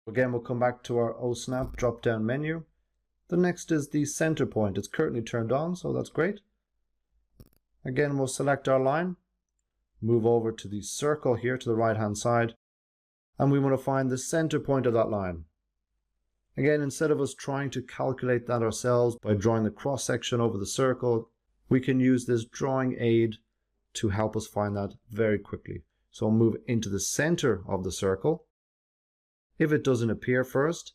Again, we'll come back to our Osnap drop-down menu. The next is the center point. It's currently turned on, so that's great. Again, we'll select our line, move over to the circle here to the right-hand side, and we want to find the center point of that line. Again, instead of us trying to calculate that ourselves by drawing the cross-section over the circle, we can use this drawing aid to help us find that very quickly. So I'll move into the center of the circle. If it doesn't appear first,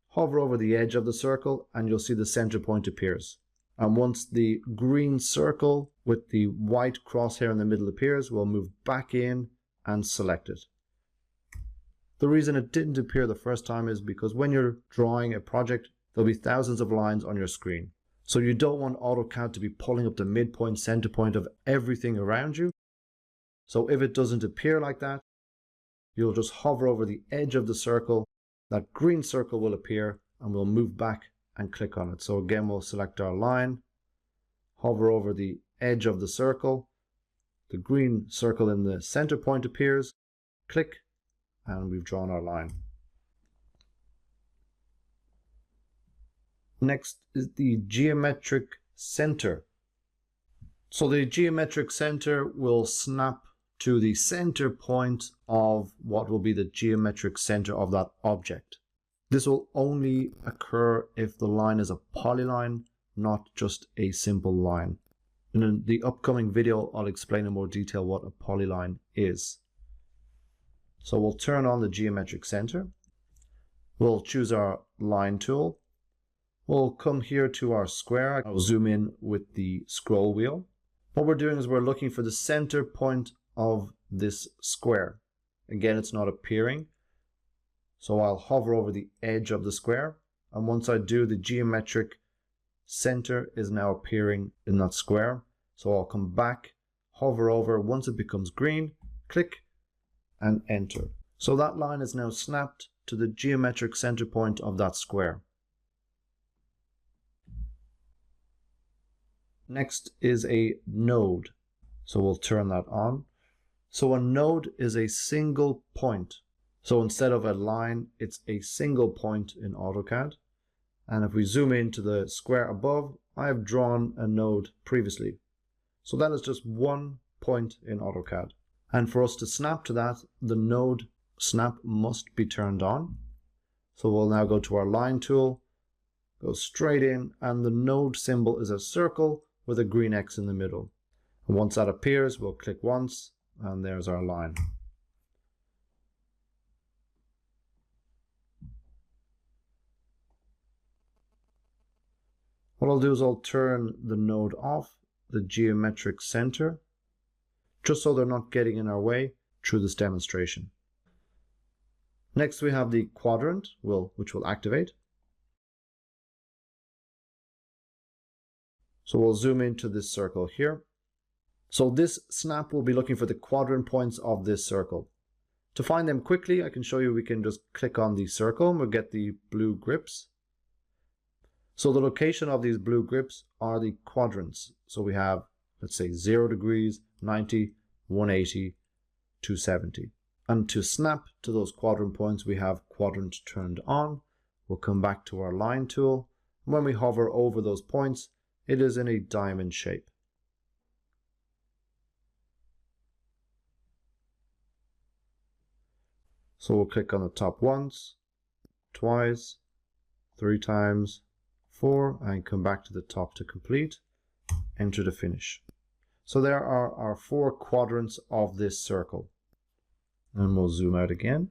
hover over the edge of the circle and you'll see the center point appears. And once the green circle with the white crosshair in the middle appears, we'll move back in and select it. The reason it didn't appear the first time is because when you're drawing a project, there'll be thousands of lines on your screen. So you don't want AutoCAD to be pulling up the midpoint, center point of everything around you. So if it doesn't appear like that, you'll just hover over the edge of the circle. That green circle will appear and we'll move back and click on it. So again, we'll select our line, hover over the edge of the circle. The green circle in the center point appears, click, and we've drawn our line. Next is the geometric center. So the geometric center will snap to the center point of what will be the geometric center of that object. This will only occur if the line is a polyline, not just a simple line. In the upcoming video, I'll explain in more detail what a polyline is. So we'll turn on the geometric center. We'll choose our line tool. We'll come here to our square. I'll zoom in with the scroll wheel. What we're doing is we're looking for the center point of this square. Again, it's not appearing. So I'll hover over the edge of the square. And once I do, the geometric center is now appearing in that square. So I'll come back, hover over. Once it becomes green, click and enter. So that line is now snapped to the geometric center point of that square. Next is a node. So we'll turn that on. So a node is a single point. So instead of a line, it's a single point in AutoCAD. And if we zoom into the square above, I have drawn a node previously. So that is just one point in AutoCAD. And for us to snap to that, the node snap must be turned on. So we'll now go to our line tool, go straight in, and the node symbol is a circle with a green X in the middle. And once that appears, we'll click once, and there's our line. What I'll do is I'll turn the node off, the geometric center, just so they're not getting in our way through this demonstration. Next we have the quadrant, which will activate. So we'll zoom into this circle here. So this snap will be looking for the quadrant points of this circle. To find them quickly, I can show you we can just click on the circle and we'll get the blue grips. So the location of these blue grips are the quadrants. So we have, let's say, 0 degrees, 90, 180, 270. And to snap to those quadrant points, we have quadrant turned on. We'll come back to our line tool. When we hover over those points, it is in a diamond shape. So we'll click on the top once, twice, 3 times, 4, and come back to the top to complete. Enter to finish. So there are our 4 quadrants of this circle. And we'll zoom out again.